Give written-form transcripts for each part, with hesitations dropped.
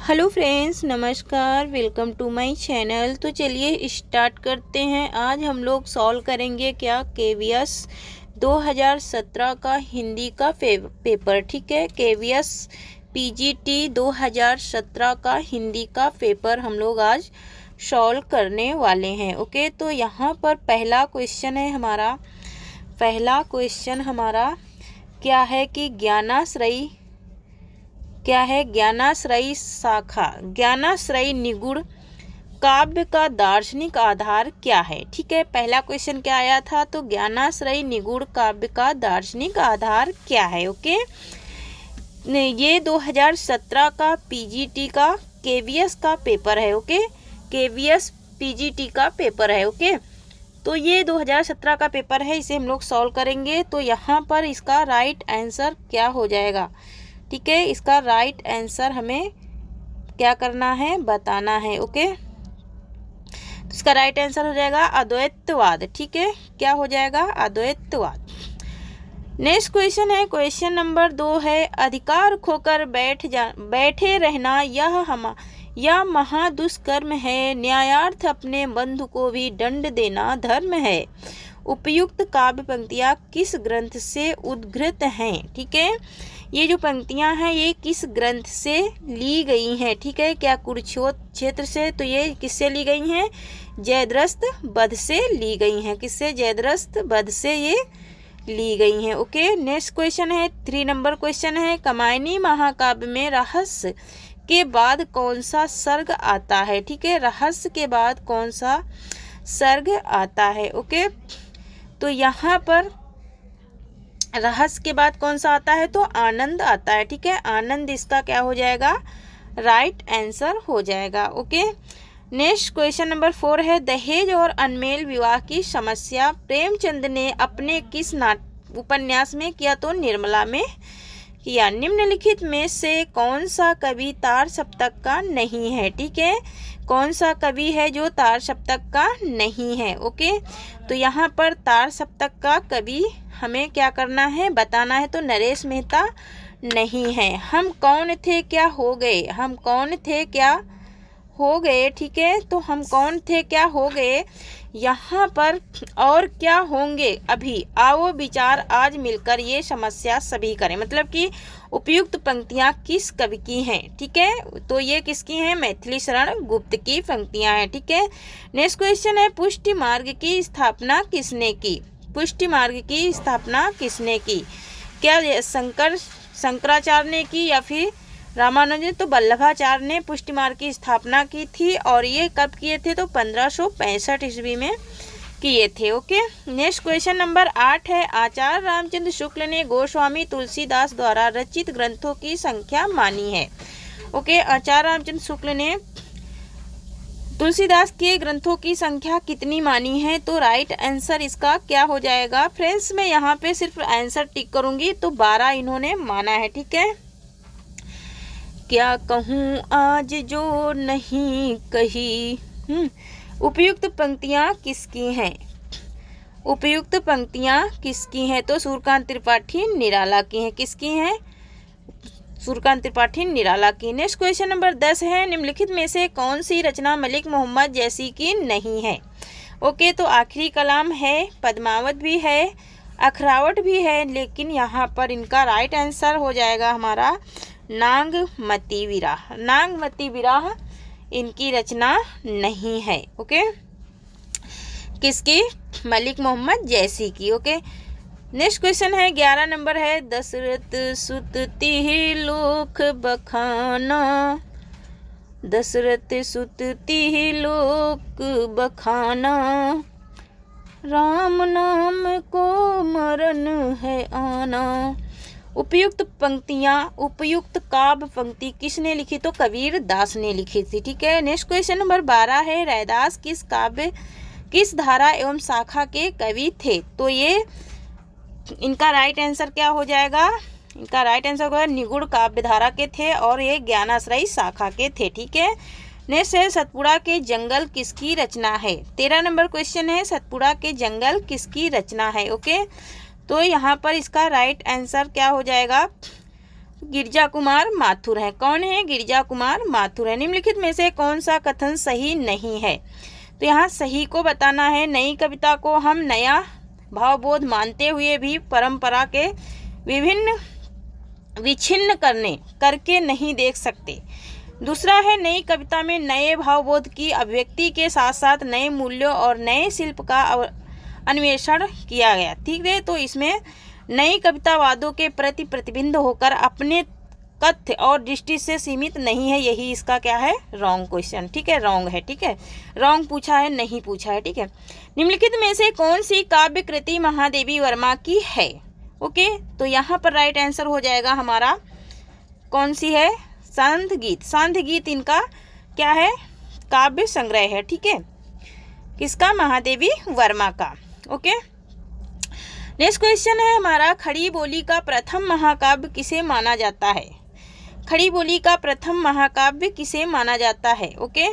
Hello friends, नमस्कार। Welcome to my channel. तो चलिए स्टार्ट करते हैं। आज हम लोग सॉल्व करेंगे क्या केवीएस 2017 का हिंदी का पेपर। ठीक है, केवीएस पीजीटी 2017 का हिंदी का पेपर हम लोग आज सॉल्व करने वाले हैं। ओके, तो यहाँ पर पहला क्वेश्चन हमारा क्या है कि ज्ञानाश्रयी शाखा, ज्ञानाश्रयी निगूढ़ काव्य का दार्शनिक आधार क्या है। ठीक है, पहला क्वेश्चन क्या आया था, तो ज्ञानाश्रयी निगूढ़ काव्य का दार्शनिक आधार क्या है। ओके, ये 2017 का पीजीटी का केवीएस का पेपर है। ओके, केवीएस पीजीटी का पेपर है। ओके, तो ये 2017 का पेपर है, इसे हम लोग सॉल्व करेंगे। तो यहाँ पर इसका राइट आंसर क्या हो जाएगा। ठीक है, इसका राइट आंसर हमें क्या करना है, बताना है। ओके, तो इसका राइट आंसर हो जाएगा अद्वैतवाद। ठीक है, क्या हो जाएगा, अद्वैतवाद। नेक्स्ट क्वेश्चन है, क्वेश्चन नंबर 2 है, अधिकार खोकर बैठे रहना यह महादुष्कर्म है, न्यायार्थ अपने बंधु को भी दंड देना धर्म है। उपयुक्त काव्य पंक्तियाँ किस ग्रंथ से उद्धृत हैं। ठीक है, ये जो पंक्तियाँ हैं ये किस ग्रंथ से ली गई हैं। ठीक है, क्या कुरुक्षेत्र से, तो ये किससे ली गई हैं, जयद्रथ वध से ली गई हैं। किससे, जयद्रथ वध से ये ली गई हैं। ओके, नेक्स्ट क्वेश्चन है, 3 नंबर क्वेश्चन है, कामायनी महाकाव्य में रहस्य के बाद कौन सा सर्ग आता है। ठीक है, रहस्य के बाद कौन सा सर्ग आता है। ओके, तो यहाँ पर रहस्य के बाद कौन सा आता है, तो आनंद आता है। ठीक है, आनंद इसका क्या हो जाएगा, राइट आंसर हो जाएगा। ओके, नेक्स्ट क्वेश्चन नंबर 4 है, दहेज और अनमेल विवाह की समस्या प्रेमचंद ने अपने किस उपन्यास में किया, तो निर्मला में किया। निम्नलिखित में से कौन सा कवि तार सप्तक का नहीं है। ठीक है, कौन सा कवि है जो तार सप्तक का नहीं है। ओके, तो यहाँ पर तार सप्तक का कवि हमें क्या करना है, बताना है। तो नरेश मेहता नहीं है। हम कौन थे क्या हो गए, हम कौन थे क्या हो गए। ठीक है, तो हम कौन थे क्या हो गए, यहाँ पर और क्या होंगे अभी, आओ विचार आज मिलकर ये समस्या सभी करें। मतलब कि उपयुक्त पंक्तियाँ किस कवि की हैं। ठीक है, तो ये किसकी हैं, मैथिली शरण गुप्त की पंक्तियाँ हैं। ठीक है, नेक्स्ट क्वेश्चन है, पुष्टि मार्ग की स्थापना किसने की। पुष्टि मार्ग की स्थापना किसने की, क्या शंकराचार्य ने की या फिर रामानुजन। तो वल्लभाचार्य ने पुष्टि मार्ग की स्थापना की थी, और ये कब किए थे, तो 1565 ईस्वी में किए थे। ओके, नेक्स्ट क्वेश्चन नंबर 8 है, आचार्य रामचंद्र शुक्ल ने गोस्वामी तुलसीदास द्वारा रचित ग्रंथों की संख्या मानी है। ओके, आचार्य रामचंद्र शुक्ल ने तुलसीदास के ग्रंथों की संख्या कितनी मानी है, तो राइट आंसर इसका क्या हो जाएगा। फ्रेंड्स, मैं यहाँ पे सिर्फ आंसर टिक करूंगी, तो 12 इन्होंने माना है। ठीक है, क्या कहूँ आज जो नहीं कही। उपयुक्त पंक्तियाँ किसकी हैं, उपयुक्त पंक्तियाँ किसकी हैं, तो सूर्यकांत त्रिपाठी निराला की हैं। किसकी हैं, सूर्यकांत त्रिपाठी निराला की। नेक्स्ट क्वेश्चन नंबर 10 है, निम्नलिखित में से कौन सी रचना मलिक मोहम्मद जैसी की नहीं है। ओके, तो आखिरी कलाम है, पद्मावत भी है, अखरावट भी है, लेकिन यहाँ पर इनका राइट आंसर हो जाएगा हमारा नागमती विराह। नागमती विराह इनकी रचना नहीं है। ओके, किसकी, मलिक मोहम्मद जैसी की। ओके, नेक्स्ट क्वेश्चन है, 11 नंबर है, दशरथ सुत तिहि लोक बखाना, दशरथ सुत तिहि लोक बखाना, राम नाम को मरण है आना। उपयुक्त पंक्तियाँ, उपयुक्त काव्य पंक्ति किसने लिखी, तो कबीर दास ने लिखी थी। ठीक है, नेक्स्ट क्वेश्चन नंबर 12 है, रैदास किस धारा एवं शाखा के कवि थे। तो ये इनका राइट आंसर क्या हो जाएगा, इनका राइट आंसर होगा निगूढ़ काव्य धारा के थे, और ये ज्ञानाश्रयी शाखा के थे। ठीक है, नेक्स्ट है, सतपुड़ा के जंगल किसकी रचना है। 13 नंबर क्वेश्चन है, सतपुड़ा के जंगल किसकी रचना है। ओके, तो यहाँ पर इसका राइट आंसर क्या हो जाएगा, गिरिजा कुमार माथुर हैं। कौन है? गिरिजा कुमार माथुर है। निम्नलिखित में से कौन सा कथन सही नहीं है? तो यहाँ सही को बताना है। नई कविता को हम नया भावबोध मानते हुए भी परंपरा के विभिन्न विच्छिन्न करके नहीं देख सकते। दूसरा है, नई कविता में नए भावबोध की अभिव्यक्ति के साथ साथ नए मूल्यों और नए शिल्प का अन्वेषण किया गया। ठीक है, तो इसमें नई कवितावादों के प्रति प्रतिबिंब होकर अपने तथ्य और दृष्टि से सीमित नहीं है। यही इसका क्या है? Wrong question. ठीक है, रॉन्ग है। ठीक है, रॉन्ग पूछा है, नहीं पूछा है। ठीक है, निम्नलिखित में से कौन सी काव्य कृति महादेवी वर्मा की है? ओके, तो यहाँ पर राइट आंसर हो जाएगा हमारा, कौन सी है? सांध्य गीत। सांध्य गीत इनका क्या है? काव्य संग्रह है। ठीक है, किसका? महादेवी वर्मा का। ओके, नेक्स्ट क्वेश्चन है हमारा, खड़ी बोली का प्रथम महाकाव्य किसे माना जाता है? खड़ी बोली का प्रथम महाकाव्य किसे माना जाता है? ओके,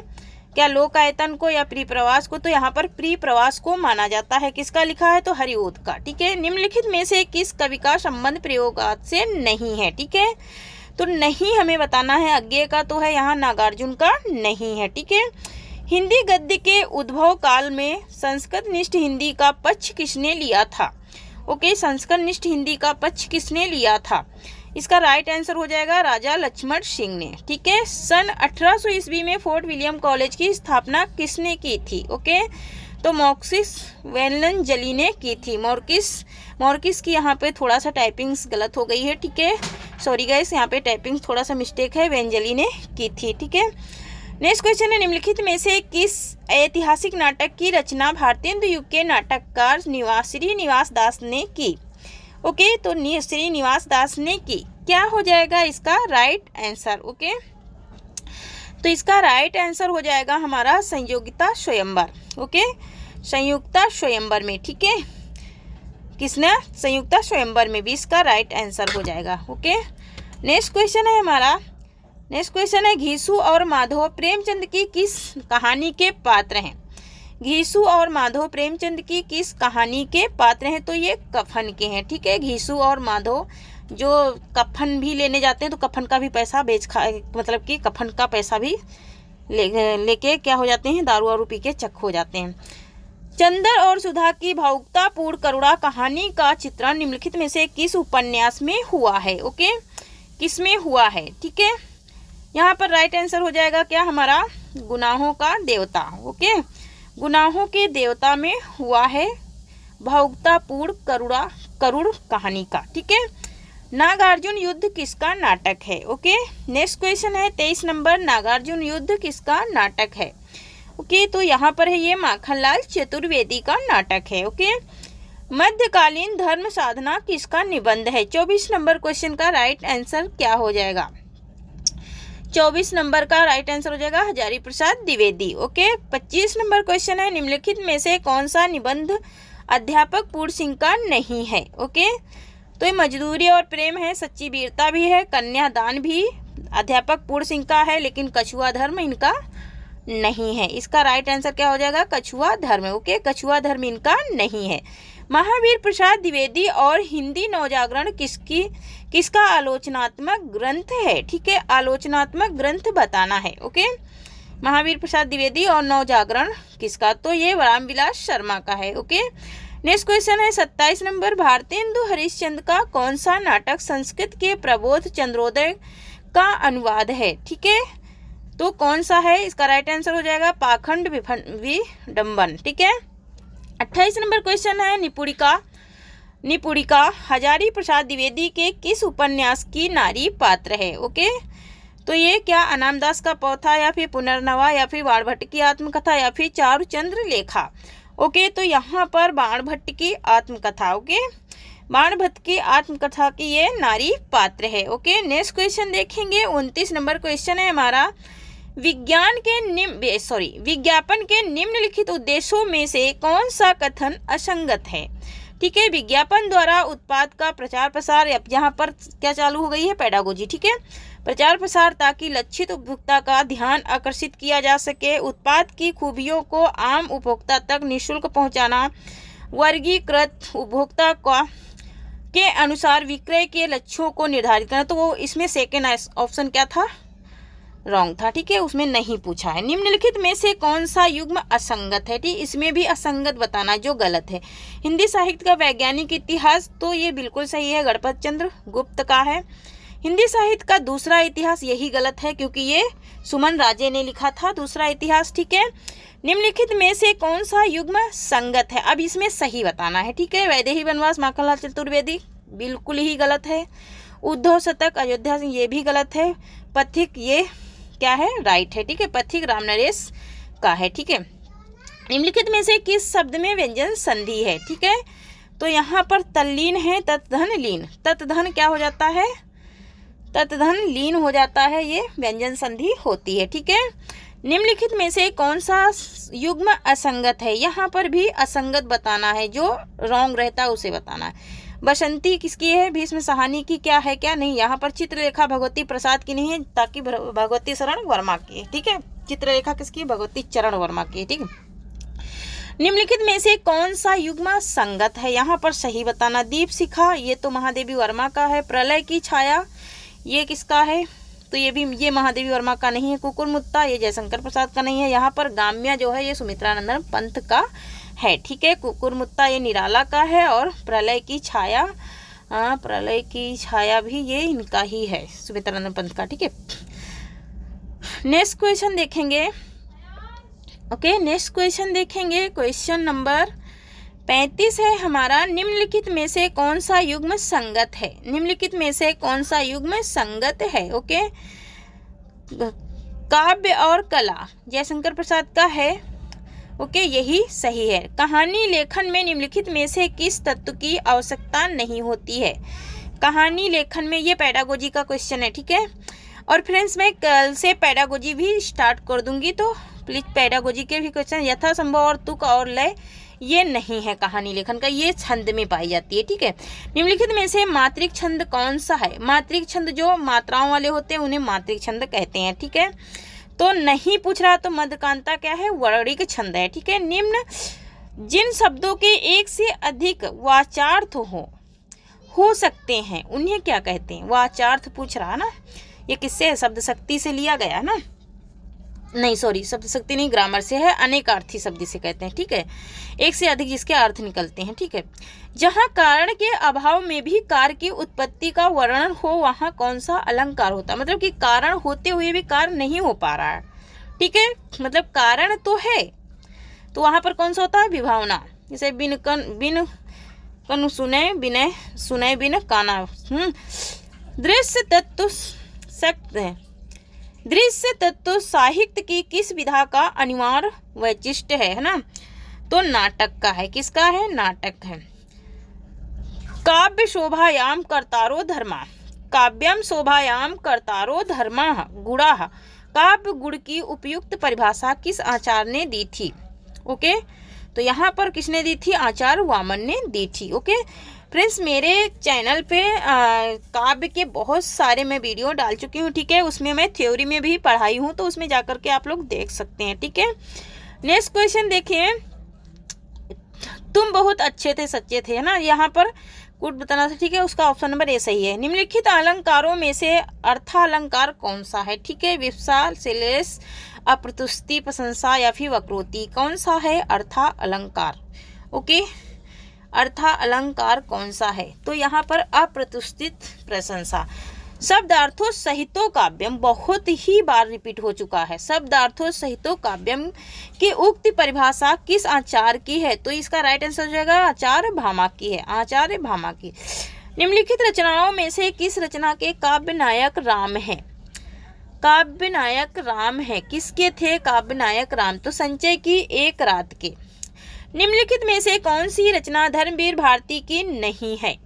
क्या लोकायतन को या प्रियप्रवास को? तो यहाँ पर प्रियप्रवास को माना जाता है। किसका लिखा है? तो हरिओद का। ठीक है, निम्नलिखित में से किस कवि का संबंध प्रयोगात से नहीं है? ठीक है, तो नहीं हमें बताना है। अज्ञेय का तो है, यहाँ नागार्जुन का नहीं है। ठीक है, हिंदी गद्य के उद्भव काल में संस्कृतनिष्ठ हिंदी का पक्ष किसने लिया था? ओके, संस्कृतनिष्ठ हिंदी का पक्ष किसने लिया था? इसका राइट आंसर हो जाएगा राजा लक्ष्मण सिंह ने। ठीक है, सन 1800 ईस्वी में फोर्ट विलियम कॉलेज की स्थापना किसने की थी? ओके, तो मॉर्किस वेलंजली ने की थी। मॉर्किस की यहाँ पे थोड़ा सा टाइपिंग्स गलत हो गई है। ठीक है, सॉरी गाइस, यहाँ पे टाइपिंग थोड़ा सा मिस्टेक है, वेंजली ने की थी। ठीक है, नेक्स्ट क्वेश्चन है, निम्नलिखित में से किस ऐतिहासिक नाटक की रचना भारतेंदु युग के नाटककार श्रीनिवास दास ने की? ओके, तो श्रीनिवास दास ने की। क्या हो जाएगा इसका राइट आंसर? ओके, तो इसका राइट आंसर हो जाएगा हमारा संयोगिता स्वयंवर। ओके, संयुक्ता स्वयंवर में। ठीक है, किसने? संयुक्ता स्वयंवर में भी इसका राइट आंसर हो जाएगा। ओके, नेक्स्ट क्वेश्चन है हमारा, नेक्स्ट क्वेश्चन है, घीसू और माधव प्रेमचंद की किस कहानी के पात्र हैं? घीसू और माधव प्रेमचंद की किस कहानी के पात्र हैं? तो ये कफन के हैं। ठीक है, घीसू और माधव जो कफन भी लेने जाते हैं तो कफन का भी पैसा मतलब कि कफन का पैसा भी लेके क्या हो जाते हैं? दारू वारू पी के चक हो जाते हैं। चंदर और सुधा की भावुकतापूर्ण करुणा कहानी का चित्रण निम्नलिखित में से किस उपन्यास में हुआ है? ओके, किस में हुआ है? ठीक है, यहाँ पर राइट आंसर हो जाएगा क्या हमारा? गुनाहों का देवता। ओके, गुनाहों के देवता में हुआ है भावुकतापूर्ण करुण कहानी का। ठीक है, नागार्जुन युद्ध किसका नाटक है? ओके, नेक्स्ट क्वेश्चन है 23 नंबर, नागार्जुन युद्ध किसका नाटक है? ओके, तो यहाँ पर है ये माखनलाल चतुर्वेदी का नाटक है। ओके, मध्यकालीन धर्म साधना किसका निबंध है? 24 नंबर क्वेश्चन का राइट आंसर क्या हो जाएगा? 24 नंबर का राइट आंसर हो जाएगा Hazari Prasad Dwivedi. Okay, 25 number question है, निम्नलिखित में से कौन सा निबंध अध्यापक पूर्ण सिंह का नहीं है? ओके, तो ये मजदूरी और प्रेम है, सच्ची वीरता भी है, कन्यादान भी अध्यापक पूर्ण सिंह का है, लेकिन कछुआ धर्म इनका नहीं है। इसका राइट आंसर क्या हो जाएगा? कछुआ धर्म। ओके, कछुआ धर्म इनका नहीं है। महावीर प्रसाद द्विवेदी और हिंदी नवजागरण किसका आलोचनात्मक ग्रंथ है? ठीक है, आलोचनात्मक ग्रंथ बताना है। ओके, महावीर प्रसाद द्विवेदी और नवजागरण किसका? तो ये रामविलास शर्मा का है। ओके, नेक्स्ट क्वेश्चन है 27 नंबर, भारतेंदु हरिश्चंद्र का कौन सा नाटक संस्कृत के प्रबोध चंद्रोदय का अनुवाद है? ठीक है, तो कौन सा है? इसका राइट आंसर हो जाएगा पाखंड विडंबन। ठीक है, 28 नंबर क्वेश्चन है, निपुणिका हजारी प्रसाद द्विवेदी के किस उपन्यास की नारी पात्र है? ओके, तो ये क्या अनामदास का पौथा या फिर पुनर्नवा या फिर बाणभट्ट की आत्मकथा या फिर चारुचंद्र लेखा? ओके, तो यहाँ पर बाणभट्ट की आत्मकथा। ओके, बाणभट्ट की आत्मकथा की ये नारी पात्र है। ओके, नेक्स्ट क्वेश्चन देखेंगे 29 नंबर क्वेश्चन है हमारा, विज्ञापन के निम्नलिखित उद्देश्यों में से कौन सा कथन असंगत है? ठीक है, विज्ञापन द्वारा उत्पाद का प्रचार प्रसार, यहाँ पर क्या चालू हो गई है? पेडागोजी। ठीक है, प्रचार प्रसार ताकि लक्षित उपभोक्ता का ध्यान आकर्षित किया जा सके, उत्पाद की खूबियों को आम उपभोक्ता तक निःशुल्क पहुंचाना, वर्गीकृत उपभोक्ता का के अनुसार विक्रय के लक्ष्यों को निर्धारित करना। तो वो इसमें सेकेंड ऑप्शन क्या था, रॉन्ग था, ठीक है, उसमें नहीं पूछा है। निम्नलिखित में से कौन सा युग्म असंगत है, ठीक, इसमें भी असंगत बताना जो गलत है। हिंदी साहित्य का वैज्ञानिक इतिहास, तो ये बिल्कुल सही है, गणपत चंद्र गुप्त का है। हिंदी साहित्य का दूसरा इतिहास, यही गलत है क्योंकि ये सुमन राजे ने लिखा था दूसरा इतिहास, ठीक है। निम्नलिखित में से कौन सा युग्म संगत है, अब इसमें सही बताना है, ठीक है। वैदेही वनवास माखनलाल चतुर्वेदी बिल्कुल ही गलत है। उद्धव शतक अयोध्या सिंह, ये भी गलत है। पथिक, ये क्या है, राइट है, ठीक है, पथिक रामनरेश का है, ठीक है। निम्नलिखित में से किस शब्द में व्यंजन संधि है, ठीक है, तो यहाँ पर तल्लीन है, तत्धन लीन, तत्धन क्या हो जाता है, तत्धन लीन हो जाता है, ये व्यंजन संधि होती है, ठीक है। निम्नलिखित में से कौन सा युग्म असंगत है, यहाँ पर भी असंगत बताना है, जो रॉन्ग रहता है उसे बताना है। बसंती किसकी है, भीष्म साहनी की क्या है क्या नहीं, यहाँ पर चित्रलेखा भगवती प्रसाद की नहीं है, ताकि भगवती शरण वर्मा की है, ठीक है। चित्रलेखा किसकी, भगवती चरण वर्मा की है, ठीक है। निम्नलिखित में से कौन सा युग्म संगत है, यहाँ पर सही बताना। दीप शिखा, ये तो महादेवी वर्मा का है। प्रलय की छाया, ये किसका है, तो ये भी, ये महादेवी वर्मा का नहीं है। कुकुरमुत्ता, ये जयशंकर प्रसाद का नहीं है। यहाँ पर गाम्या जो है ये सुमित्रानंदन पंत का है, ठीक है। कुकुरमुत्ता ये निराला का है, और प्रलय की छाया, प्रलय की छाया भी ये इनका ही है, सुमित्रानंदन पंत का, ठीक है। नेक्स्ट क्वेश्चन देखेंगे, ओके, नेक्स्ट क्वेश्चन देखेंगे, क्वेश्चन नंबर 35 है हमारा। निम्नलिखित में से कौन सा युग्म संगत है, निम्नलिखित में से कौन सा युग्म संगत है, ओके। काव्य और कला जयशंकर प्रसाद का है, ओके, यही सही है। कहानी लेखन में निम्नलिखित में से किस तत्व की आवश्यकता नहीं होती है, कहानी लेखन में, ये पेडागोजी का क्वेश्चन है, ठीक है। और फ्रेंड्स मैं कल से पेडागोजी भी स्टार्ट कर दूंगी, तो प्लीज पेडागोजी के भी क्वेश्चन, यथासंभव और तुक और लय, ये नहीं है कहानी लेखन का, ये छंद में पाई जाती है, ठीक है। निम्नलिखित में से मात्रिक छंद कौन सा है, मात्रिक छंद जो मात्राओं वाले होते हैं उन्हें मात्रिक छंद कहते हैं, ठीक है। तो नहीं पूछ रहा, तो मध्यकांता क्या है, वर्णिक छंद है, ठीक है। निम्न जिन शब्दों के एक से अधिक वाचार्थ हो सकते हैं उन्हें क्या कहते हैं, वाचार्थ पूछ रहा है ना, ये किससे, शब्द शक्ति से लिया गया है ना, नहीं सॉरी, शब्द शक्ति नहीं, ग्रामर से है, अनेकार्थी शब्द से कहते हैं, ठीक है, एक से अधिक जिसके अर्थ निकलते हैं, ठीक है। जहाँ कारण के अभाव में भी कार्य की उत्पत्ति का वर्णन हो वहाँ कौन सा अलंकार होता है, मतलब कि कारण होते हुए भी कार्य नहीं हो पा रहा है, ठीक है, मतलब कारण तो है, तो वहाँ पर कौन सा होता है, विभावना। जैसे बिन कन सुने बिने सुने बिन काना, दृश्य तत्व सक्त है, दृश्य तत्व साहित्य की किस विधा का अनिवार्य वैशिष्ट्य है ना, तो नाटक का है, किसका है, नाटक है। काव्य शोभायाम कर्तारो धर्मा, काव्यम शोभायाम कर्तारो धर्मा गुणा, काव्य गुण की उपयुक्त परिभाषा किस आचार्य ने दी थी, ओके, तो यहाँ पर किसने दी थी, आचार्य वामन ने दी थी, ओके। फ्रेंड्स मेरे चैनल पे काव्य के बहुत सारे मैं वीडियो डाल चुकी हूँ, ठीक है, उसमें मैं थ्योरी में भी पढ़ाई हूँ, तो उसमें जा करके आप लोग देख सकते हैं, ठीक है। नेक्स्ट क्वेश्चन देखिए, तुम बहुत अच्छे थे सच्चे थे, है ना, यहाँ पर कुछ बताना था, ठीक है, उसका ऑप्शन नंबर ए सही है। निम्नलिखित अलंकारों में से अर्थालंकार कौन सा है, ठीक है, विपसा, श्लेष, अप्रतुष्टि, प्रशंसा या फिर वक्रोक्ति, कौन सा है अर्था अलंकार, ओके, अर्था अलंकार कौन सा है, तो यहाँ पर अप्रतुष्टित प्रशंसा। शब्दार्थों सहितो काव्यम बहुत ही बार रिपीट हो चुका है, शब्दार्थों सहितो काव्यम की उक्त परिभाषा किस आचार्य की है, तो इसका राइट आंसर हो जाएगा आचार्य भामा की है, आचार्य भामा की। निम्नलिखित रचनाओं में से किस रचना के काव्य नायक राम है, काव्य नायक राम है, किसके थे काव्य नायक राम, तो संचय की एक रात के। निम्नलिखित में से कौन सी रचना धर्मवीर भारती की नहीं है,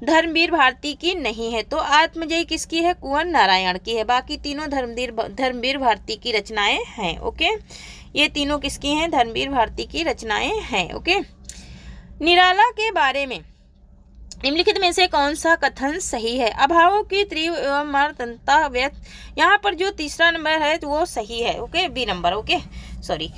धर्मवीर भारती की नहीं है, तो आत्मजयी किसकी है, कुंवर नारायण की है, बाकी तीनों धर्मवीर भारती की रचनाएं हैं, ओके, ये तीनों किसकी हैं, धर्मवीर भारती की रचनाएं हैं, ओके। निराला के बारे में निम्नलिखित में से कौन सा कथन सही है, अभावों की त्रिवर्तनता व्यक्त, यहाँ पर जो तीसरा नंबर है तो वो सही है, okay, B number, okay sorry.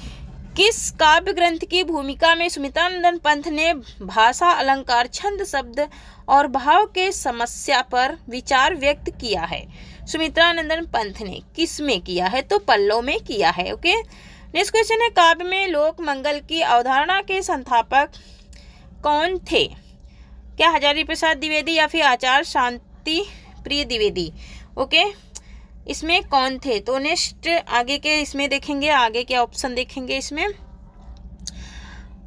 किस काव्य ग्रंथ की भूमिका में सुमित्रानंदन पंत ने भाषा अलंकार छंद शब्द और भाव के समस्या पर विचार व्यक्त किया है? सुमित्रानंदन पंत ने किस में किया है? तो पल्लव में किया है। ओके, नेक्स्ट क्वेश्चन है, काव्य में लोक मंगल की अवधारणा के संस्थापक कौन थे? क्या हजारी प्रसाद द्विवेदी या फिर आचार्य शांति प्रिय द्विवेदी? ओके, इसमें कौन थे? तो नेक्स्ट आगे के इसमें देखेंगे, आगे के ऑप्शन देखेंगे इसमें।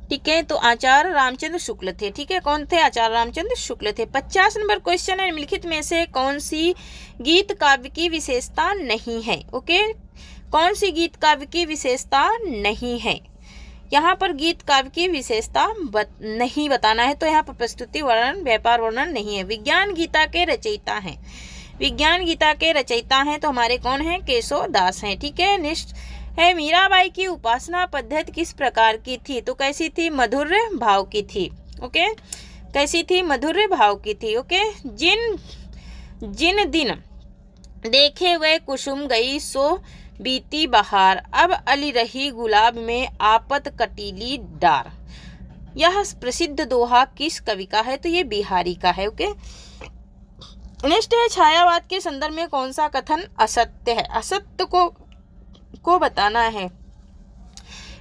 ठीक है, तो आचार्य रामचंद्र शुक्ल थे। ठीक है, कौन थे? आचार्य रामचंद्र शुक्ल थे। 50 नंबर क्वेश्चन है, निम्नलिखित में से कौन सी गीत काव्य की विशेषता नहीं है? ओके, कौन सी गीत काव्य की विशेषता नहीं है? यहाँ पर गीत काव्य की विशेषता नहीं बताना है, तो यहाँ पर प्रस्तुति वर्णन, व्यापार वर्णन नहीं है। विज्ञान गीता के रचयिता हैं, विज्ञान गीता के रचयिता हैं तो हमारे कौन हैं? केशव दास हैं। ठीक है, नेक्स्ट है, मीराबाई की उपासना पद्धति किस प्रकार की थी? तो कैसी थी? मधुर भाव की थी। ओके, कैसी थी? मधुर भाव की थी। ओके, जिन दिन देखे वह कुसुम गई सो बीती बहार, अब अली रही गुलाब में आपत कटीली डार। यह प्रसिद्ध दोहा किस कवि का है? तो ये बिहारी का है। ओके, नेक्स्ट है, छायावाद के संदर्भ में कौन सा कथन असत्य है? असत्य को बताना है।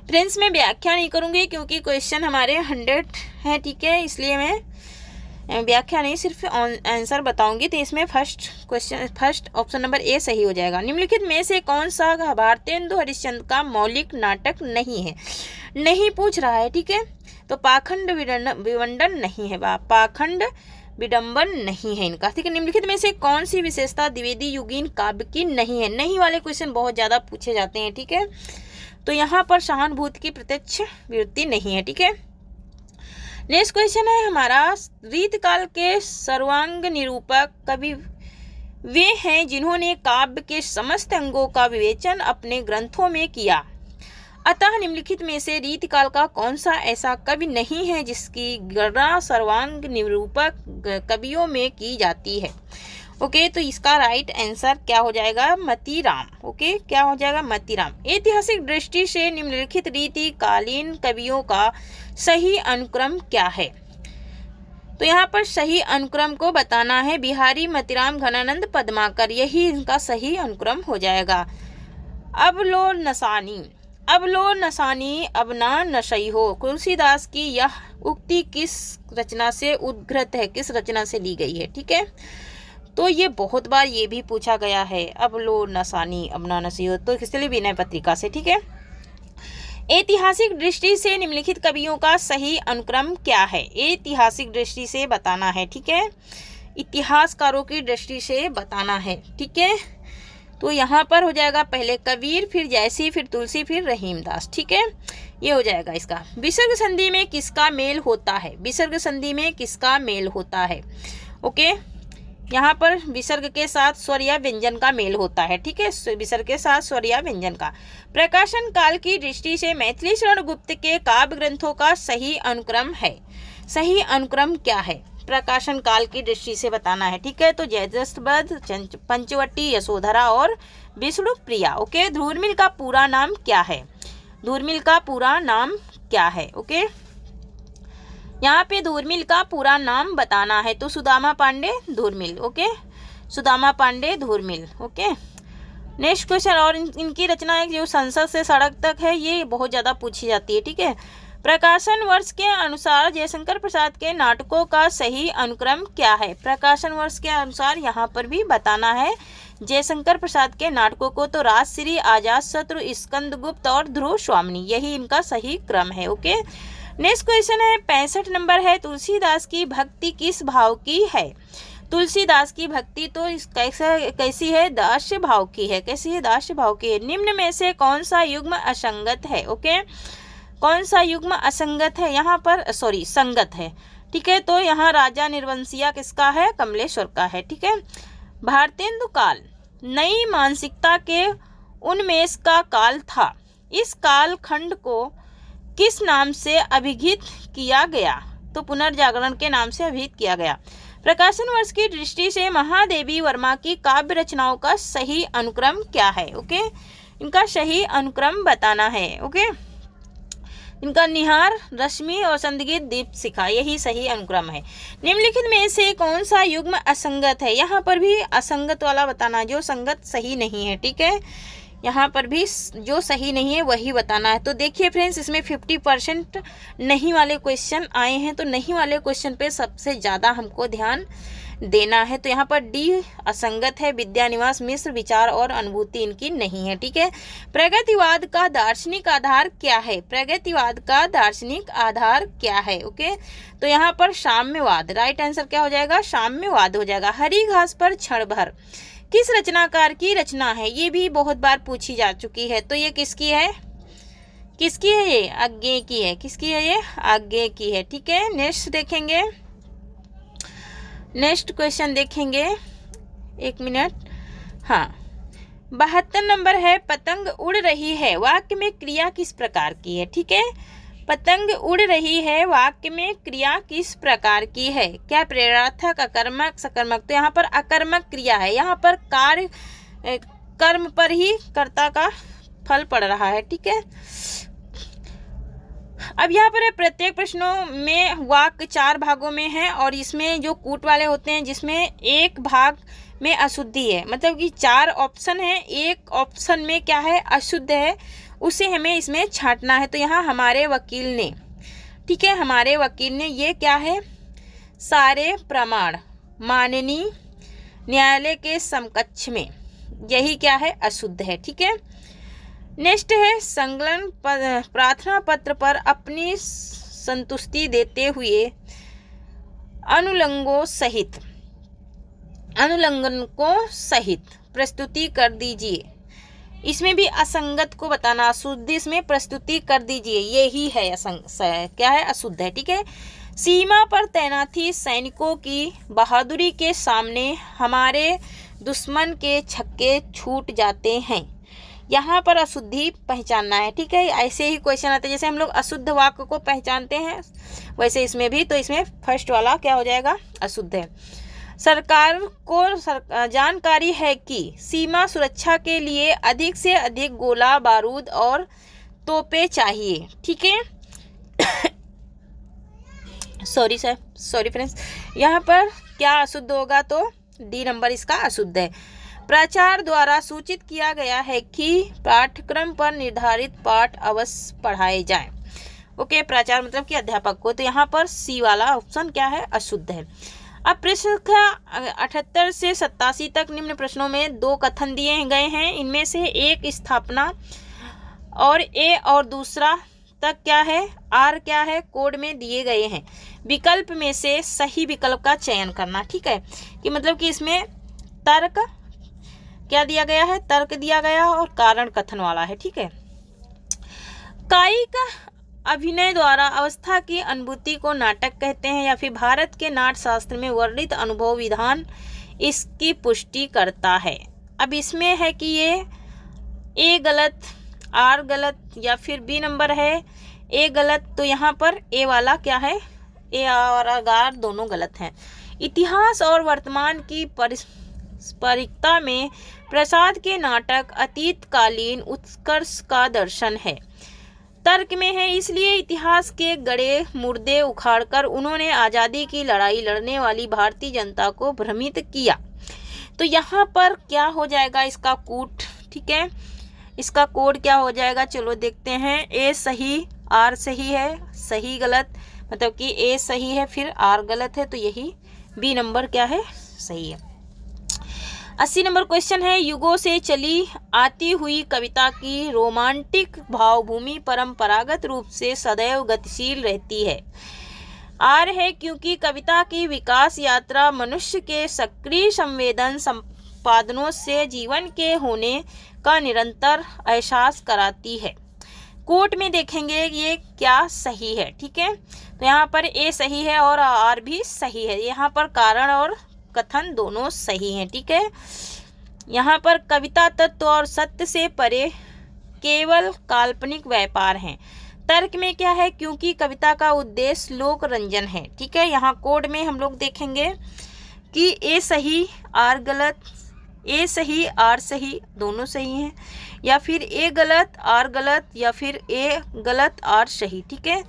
फ्रेंड्स, मैं व्याख्या नहीं करूंगी क्योंकि क्वेश्चन हमारे 100 है। ठीक है, इसलिए मैं व्याख्या नहीं, सिर्फ आंसर बताऊंगी। तो इसमें फर्स्ट ऑप्शन नंबर ए सही हो जाएगा। निम्नलिखित में से कौन सा भारतेंदु हरिश्चंद्र का मौलिक नाटक नहीं है? नहीं पूछ रहा है। ठीक है, तो पाखंड विडंबन नहीं है, पाखंड विडंबन नहीं है इनका। ठीक है, निम्नलिखित में से कौन सी विशेषता द्विवेदी युगीन काव्य की नहीं है? नहीं वाले क्वेश्चन बहुत ज्यादा पूछे जाते हैं। ठीक है, तो यहाँ पर सहानुभूति की प्रत्यक्ष विवृत्ति नहीं है। ठीक है, नेक्स्ट क्वेश्चन है हमारा, रीतकाल के सर्वांग निरूपक कवि वे हैं जिन्होंने काव्य के समस्त अंगों का विवेचन अपने ग्रंथों में किया। अतः निम्नलिखित में से रीतिकाल का कौन सा ऐसा कवि नहीं है जिसकी गणना सर्वांग निरूपक कवियों में की जाती है? ओके, तो इसका राइट आंसर क्या हो जाएगा? मतीराम। ओके, क्या हो जाएगा? मतीराम। ऐतिहासिक दृष्टि से निम्नलिखित रीतिकालीन कवियों का सही अनुक्रम क्या है? तो यहाँ पर सही अनुक्रम को बताना है। बिहारी, मतीराम, घनानंद, पद्माकर, यही इनका सही अनुक्रम हो जाएगा। अब लो नसानी अब ना नशई हो, तुलसीदास की यह उक्ति किस रचना से उद्घृत है? किस रचना से ली गई है? ठीक है, तो ये बहुत बार ये भी पूछा गया है, अब लो नसानी अब ना नशई हो, तो किससे? विनय पत्रिका से। ठीक है, ऐतिहासिक दृष्टि से निम्नलिखित कवियों का सही अनुक्रम क्या है? ऐतिहासिक दृष्टि से बताना है। ठीक है, इतिहासकारों की दृष्टि से बताना है। ठीक है, तो यहाँ पर हो जाएगा पहले कबीर, फिर जयसी, फिर तुलसी, फिर रहीमदास। ठीक है, ये हो जाएगा इसका। विसर्ग संधि में किसका मेल होता है? विसर्ग संधि में किसका मेल होता है? ओके, यहाँ पर विसर्ग के साथ स्वर या व्यंजन का मेल होता है। ठीक है, विसर्ग के साथ स्वर या व्यंजन का। प्रकाशन काल की दृष्टि से मैथिली शरण गुप्त के काव्य ग्रंथों का सही अनुक्रम है। सही अनुक्रम क्या है? प्रकाशन काल की दृष्टि से बताना है। ठीक है, तो जयद्रथवध, पंचवटी, यशोधरा और विष्णु प्रिया। ओके, धूर्मिल का पूरा नाम क्या है? धूर्मिल का पूरा नाम क्या है? ओके, यहाँ पे धूर्मिल का पूरा नाम बताना है, तो Sudama Pandey Dhoomil. Okay, Sudama Pandey Dhoomil. Okay, next question, और इनकी रचना जो संसद से सड़क तक है, ये बहुत ज़्यादा पूछी जाती है। ठीक है, प्रकाशन वर्ष के अनुसार जयशंकर प्रसाद के नाटकों का सही अनुक्रम क्या है? प्रकाशन वर्ष के अनुसार यहाँ पर भी बताना है जयशंकर प्रसाद के नाटकों को, तो राजश्री, आजाद शत्रु, स्कंदगुप्त और ध्रुव स्वामिनी, यही इनका सही क्रम है। ओके, नेक्स्ट क्वेश्चन है 65 नंबर है, तुलसीदास की भक्ति किस भाव की है? तुलसीदास की भक्ति तो कैसी है? दास्य भाव की है। कैसी है? दास्य भाव की है। निम्न में से कौन सा युग्म असंगत है? ओके, कौन सा युग्म असंगत है? यहाँ पर संगत है। ठीक है, तो यहाँ राजा निर्वंशिया किसका है? कमलेश्वर का है। ठीक है, भारतेंदु काल नई मानसिकता के उन्मेष का काल था। इस काल खंड को किस नाम से अभिहित किया गया? तो पुनर्जागरण के नाम से अभिहित किया गया। प्रकाशन वर्ष की दृष्टि से महादेवी वर्मा की काव्य रचनाओं का सही अनुक्रम क्या है? ओके, इनका सही अनुक्रम बताना है। ओके, इनका निहार, रश्मि और संदिग्ध दीपशिखा, यही सही अनुक्रम है। निम्नलिखित में से कौन सा युग्म असंगत है? यहाँ पर भी असंगत वाला बताना, जो संगत सही नहीं है। ठीक है, यहाँ पर भी जो सही नहीं है वही बताना है। तो देखिए फ्रेंड्स, इसमें 50% नहीं वाले क्वेश्चन आए हैं, तो नहीं वाले क्वेश्चन पे सबसे ज़्यादा हमको ध्यान देना है। तो यहाँ पर डी असंगत है। विद्यानिवास मिश्र, विचार और अनुभूति इनकी नहीं है। ठीक है, प्रगतिवाद का दार्शनिक आधार क्या है? प्रगतिवाद का दार्शनिक आधार क्या है? ओके, तो यहाँ पर साम्यवाद, राइट आंसर क्या हो जाएगा? साम्यवाद हो जाएगा। हरी घास पर क्षण भर किस रचनाकार की रचना है? ये भी बहुत बार पूछी जा चुकी है। तो ये किसकी है? किसकी है? ये आज्ञे की है। किसकी है? ये आज्ञे की है। ठीक है, नेक्स्ट देखेंगे, नेक्स्ट क्वेश्चन देखेंगे, एक मिनट। हाँ, 72 नंबर है, पतंग उड़ रही है, वाक्य में क्रिया किस प्रकार की है? ठीक है, पतंग उड़ रही है, वाक्य में क्रिया किस प्रकार की है? क्या प्रेरणार्थक, अकर्मक, सकर्मक? तो यहाँ पर अकर्मक क्रिया है। यहाँ पर कार्य कर्म पर ही कर्ता का फल पड़ रहा है। ठीक है, अब यहाँ पर प्रत्येक प्रश्नों में वाक्य 4 भागों में है और इसमें जो कूट वाले होते हैं जिसमें एक भाग में अशुद्धि है, मतलब कि 4 ऑप्शन है, एक ऑप्शन में क्या है? अशुद्ध है, उसे हमें इसमें छांटना है। तो यहाँ हमारे वकील ने, ठीक है, हमारे वकील ने ये क्या है? सारे प्रमाण माननीय न्यायालय के समकक्ष में, यही क्या है? अशुद्ध है। ठीक है, नेक्स्ट है, संलग्न प्रार्थना पत्र पर अपनी संतुष्टि देते हुए अनुलंघनों सहित प्रस्तुति कर दीजिए। इसमें भी असंगत को बताना, अशुद्ध इसमें प्रस्तुति कर दीजिए, यही है क्या है? अशुद्ध है। ठीक है, सीमा पर तैनाती सैनिकों की बहादुरी के सामने हमारे दुश्मन के छक्के छूट जाते हैं, यहाँ पर अशुद्धि पहचानना है। ठीक है, ऐसे ही क्वेश्चन आते हैं, जैसे हम लोग अशुद्ध वाक्य को पहचानते हैं वैसे इसमें भी। तो इसमें फर्स्ट वाला क्या हो जाएगा? अशुद्ध है। सरकार को जानकारी है कि सीमा सुरक्षा के लिए अधिक से अधिक गोला बारूद और तोपें चाहिए। ठीक है, सॉरी फ्रेंड्स, यहाँ पर क्या अशुद्ध होगा? तो डी नंबर इसका अशुद्ध है। प्राचार्य द्वारा सूचित किया गया है कि पाठ्यक्रम पर निर्धारित पाठ अवश्य पढ़ाए जाएं। ओके, प्राचार्य मतलब कि अध्यापक को। तो यहाँ पर सी वाला ऑप्शन क्या है? अशुद्ध है। अब प्रश्न 78 से 87 तक निम्न प्रश्नों में 2 कथन दिए गए हैं। इनमें से एक स्थापना और ए और दूसरा तक क्या है? आर क्या है? कोड में दिए गए हैं। विकल्प में से सही विकल्प का चयन करना। ठीक है, कि मतलब कि इसमें तर्क क्या दिया गया है? तर्क दिया गया और कारण कथन वाला है। ठीक है, कायिक अभिनय द्वारा अवस्था की अनुभूति को नाटक कहते हैं, या फिर भारत के नाट्य शास्त्र में वर्णित अनुभव विधान इसकी पुष्टि करता है। अब इसमें है कि ये ए गलत, आर गलत, या फिर बी नंबर है ए गलत। तो यहाँ पर ए वाला क्या है? ए और आर दोनों गलत हैं। इतिहास और वर्तमान की पारस्परिकता में प्रसाद के नाटक अतीतकालीन उत्कर्ष का दर्शन है। तर्क में है, इसलिए इतिहास के गड़े मुर्दे उखाड़कर उन्होंने आज़ादी की लड़ाई लड़ने वाली भारतीय जनता को भ्रमित किया। तो यहाँ पर क्या हो जाएगा? इसका कूट। ठीक है, इसका कोड क्या हो जाएगा? चलो देखते हैं। ए सही, आर सही है, सही गलत, मतलब कि ए सही है फिर आर गलत है, तो यही बी नंबर क्या है? सही है। 80 नंबर क्वेश्चन है, युगों से चली आती हुई कविता की रोमांटिक भावभूमि परंपरागत रूप से सदैव गतिशील रहती है। आर है, क्योंकि कविता की विकास यात्रा मनुष्य के सक्रिय संवेदन संपादनों से जीवन के होने का निरंतर एहसास कराती है। कोट में देखेंगे ये क्या सही है। ठीक है, तो यहाँ पर ए सही है और आर भी सही है। यहाँ पर कारण और कथन दोनों सही हैं। ठीक है, यहाँ पर कविता तत्व और सत्य से परे केवल काल्पनिक व्यापार हैं। तर्क में क्या है? क्योंकि कविता का उद्देश्य लोक रंजन है। ठीक है, यहाँ कोड में हम लोग देखेंगे कि ए सही, आर गलत, ए सही आर सही दोनों सही हैं, या फिर ए गलत आर गलत, या फिर ए गलत आर सही। ठीक है,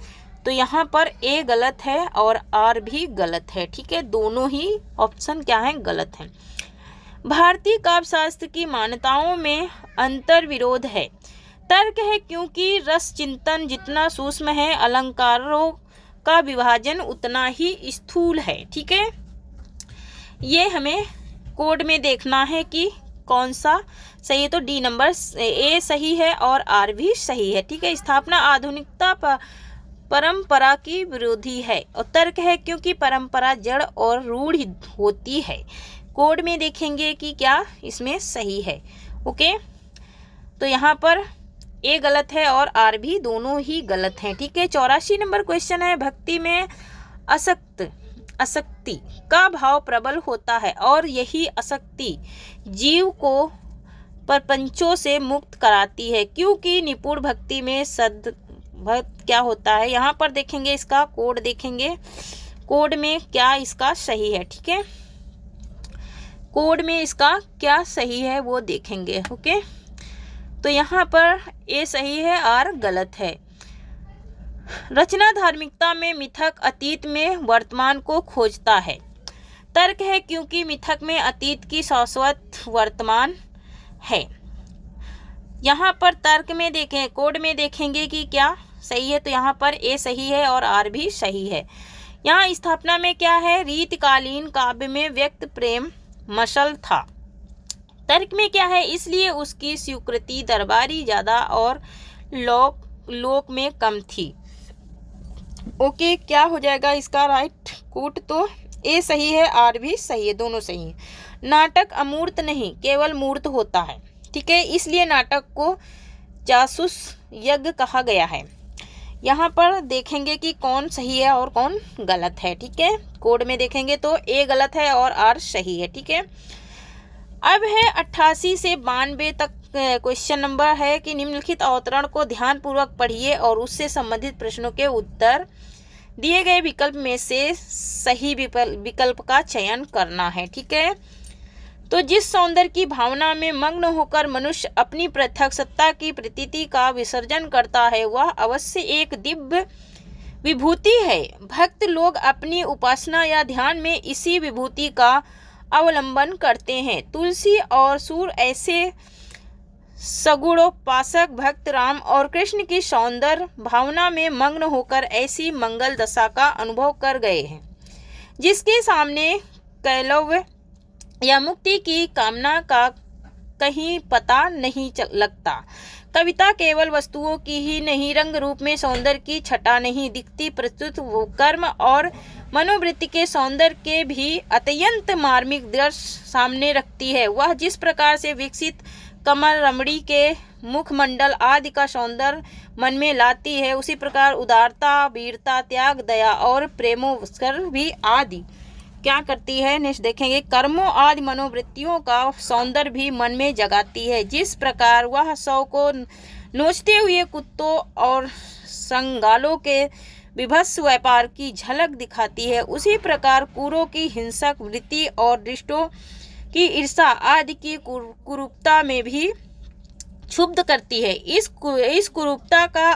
तो यहाँ पर ए गलत है और आर भी गलत है। ठीक है, दोनों ही ऑप्शन क्या है, गलत हैं। भारतीय काव्य शास्त्र की मान्यताओं में अंतर विरोध है। तर्क है क्योंकि रस चिंतन जितना सूक्ष्म है, अलंकारों का विभाजन उतना ही स्थूल है। ठीक है, ये हमें कोड में देखना है कि कौन सा सही है। तो डी नंबर ए सही है और आर भी सही है। ठीक है, स्थापना आधुनिकता परंपरा की विरोधी है, और तर्क है क्योंकि परंपरा जड़ और रूढ़ होती है। कोड में देखेंगे कि क्या इसमें सही है। ओके, तो यहाँ पर ए गलत है और आर भी दोनों ही गलत हैं। ठीक है, 84 नंबर क्वेश्चन है, भक्ति में आसक्ति का भाव प्रबल होता है और यही आसक्ति जीव को प्रपंचों से मुक्त कराती है, क्योंकि निपुण भक्ति में सद्भक्त क्या होता है। यहाँ पर देखेंगे, इसका कोड देखेंगे, कोड में क्या इसका सही है। ठीक है, कोड में इसका क्या सही है वो देखेंगे। ओके, तो यहाँ पर ए सही है, आर गलत है। रचना धार्मिकता में मिथक अतीत में वर्तमान को खोजता है। तर्क है क्योंकि मिथक में अतीत की शाश्वत वर्तमान है। यहाँ पर तर्क में देखें, कोड में देखेंगे कि क्या सही है, तो यहाँ पर ए सही है और आर भी सही है। यहाँ स्थापना में क्या है, रीतकालीन काव्य में व्यक्त प्रेम मशल था। तर्क में क्या है, इसलिए उसकी स्वीकृति दरबारी ज्यादा और लोक में कम थी। ओके, क्या हो जाएगा इसका राइट कोट, तो ए सही है, आर भी सही है, दोनों सही है। नाटक अमूर्त नहीं केवल मूर्त होता है। ठीक है, इसलिए नाटक को जासूस यज्ञ कहा गया है। यहाँ पर देखेंगे कि कौन सही है और कौन गलत है। ठीक है, कोड में देखेंगे तो ए गलत है और आर सही है। ठीक है, अब है 88 से 92 तक क्वेश्चन नंबर है कि निम्नलिखित अवतरण को ध्यानपूर्वक पढ़िए और उससे संबंधित प्रश्नों के उत्तर दिए गए विकल्प में से सही विकल्प का चयन करना है। ठीक है, तो जिस सौंदर्य की भावना में मग्न होकर मनुष्य अपनी पृथक सत्ता की प्रतीति का विसर्जन करता है, वह अवश्य एक दिव्य विभूति है। भक्त लोग अपनी उपासना या ध्यान में इसी विभूति का अवलंबन करते हैं। तुलसी और सूर ऐसे सगुणोपासक भक्त राम और कृष्ण की सौंदर्य भावना में मग्न होकर ऐसी मंगल दशा का अनुभव कर गए हैं, जिसके सामने कैलव्य या मुक्ति की कामना का कहीं पता नहीं लगता। कविता केवल वस्तुओं की ही नहीं, रंग रूप में सौंदर्य की छटा नहीं दिखती, प्रस्तुत कर्म और मनोवृत्ति के सौंदर्य के भी अत्यंत मार्मिक दृश्य सामने रखती है। वह जिस प्रकार से विकसित कमल रमणी के मुखमंडल आदि का सौंदर्य मन में लाती है, उसी प्रकार उदारता, वीरता, त्याग, दया और प्रेमोत्सर्ग भी आदि क्या करती है, नेक्स्ट देखेंगे, कर्मों आदि मनोवृत्तियों का सौंदर्य भी मन में जगाती है। जिस प्रकार वह सौ को नोचते हुए कुत्तों और संगालों के विभत्स व्यापार की झलक दिखाती है, उसी प्रकार क्रूरों की हिंसक वृत्ति और दुष्टों की ईर्षा आदि की कुरूपता में भी क्षुब्ध करती है। इस कुरूपता का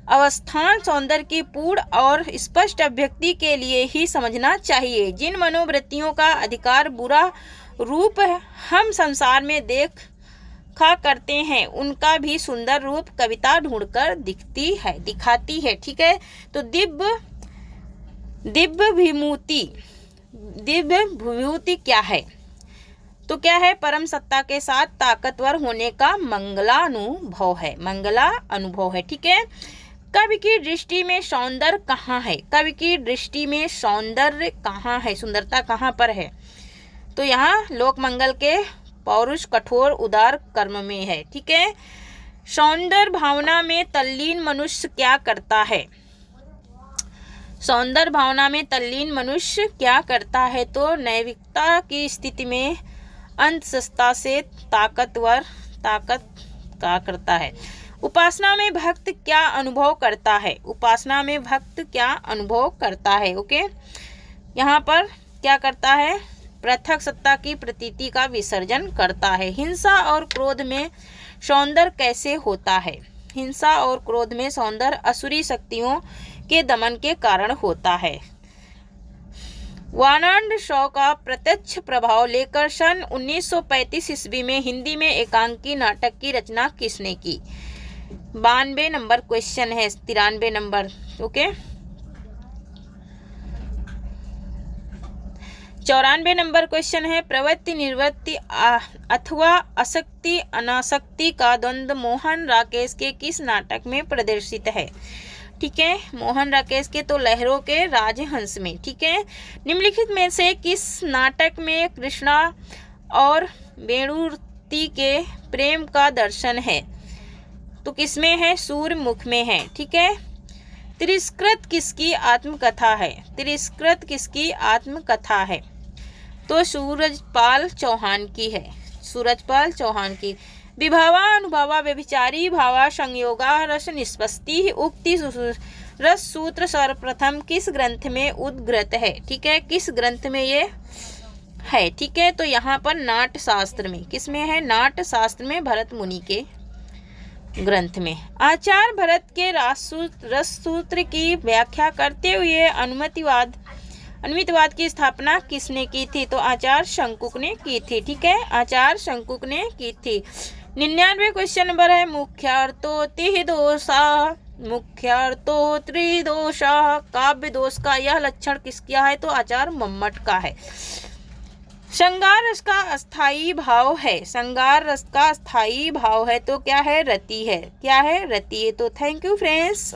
अवस्थान सौंदर्य की पूर्ण और स्पष्ट अभिव्यक्ति के लिए ही समझना चाहिए। जिन मनोवृत्तियों का अधिकार बुरा रूप हम संसार में देखा करते हैं, उनका भी सुंदर रूप कविता ढूंढकर दिखाती है। ठीक है, तो दिव्य विभूति क्या है, तो क्या है, परम सत्ता के साथ ताकतवर होने का मंगलानुभव है। ठीक है, कवि की दृष्टि में सौंदर्य कहाँ है, कवि की दृष्टि में सौंदर्य कहाँ है, सुंदरता कहाँ पर है, तो यहाँ लोक मंगल के पौरुष कठोर उदार कर्म में है। ठीक है, सौंदर्य भावना में तल्लीन मनुष्य क्या करता है, सौंदर्य भावना में तल्लीन मनुष्य क्या करता है, तो नैविकता की स्थिति में अंतसत्ता से ताकत क्या करता है। उपासना में भक्त क्या अनुभव करता है, उपासना में भक्त क्या अनुभव करता है। ओके, यहाँ पर क्या करता है, पृथक सत्ता की प्रतीति का विसर्जन करता है। हिंसा और क्रोध में सौंदर्य कैसे होता है? हिंसा और क्रोध में सौंदर्य असुरी शक्तियों के दमन के कारण होता है। वानंड शॉ का प्रत्यक्ष प्रभाव लेकर सन 1935 ईस्वी में हिंदी में एकांकी नाटक की रचना किसने की? 92 नंबर क्वेश्चन है, 93 नंबर। ओके, 94 नंबर क्वेश्चन है, प्रवृत्ति निवृत्ति अथवा आसक्ति अनासक्ति का द्वंद्व मोहन राकेश के किस नाटक में प्रदर्शित है? ठीक है, मोहन राकेश के तो लहरों के राजहंस में। ठीक है, निम्नलिखित में से किस नाटक में कृष्णा और वेणुवती के प्रेम का दर्शन है? तो किसमें है? सूर्यमुख में है। ठीक है, तिरस्कृत किसकी आत्मकथा है? तिरस्कृत किसकी आत्मकथा है? तो सूरजपाल चौहान की है, सूरजपाल चौहान की। विभावा अनुभवा व्यभिचारी भावा संयोगा रस निष्पत्ति उक्ति रस सूत्र सर्वप्रथम किस ग्रंथ में उद्गृत है? ठीक है, किस ग्रंथ में ये है? ठीक है, तो यहाँ पर नाट्य शास्त्र में। किस में है? नाट्य शास्त्र में, भरत मुनि के ग्रंथ में। आचार्य भरत के रस सूत्र की व्याख्या करते हुए अनुमितवाद की स्थापना किसने की थी? तो आचार्य शंकुक ने की थी। ठीक है, आचार्य शंकुक ने की थी। 99 क्वेश्चन नंबर है, मुख्यार्थो त्रिदोषा काव्य दोष का यह लक्षण किसका है? तो आचार्य मम्मट का है। श्रृंगार रस का अस्थाई भाव है, श्रृंगार रस का अस्थाई भाव है तो क्या है? रति है। क्या है? रति है। तो थैंक यू फ्रेंड्स,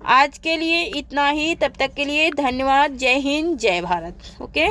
आज के लिए इतना ही। तब तक के लिए धन्यवाद। जय हिंद, जय भारत। ओके।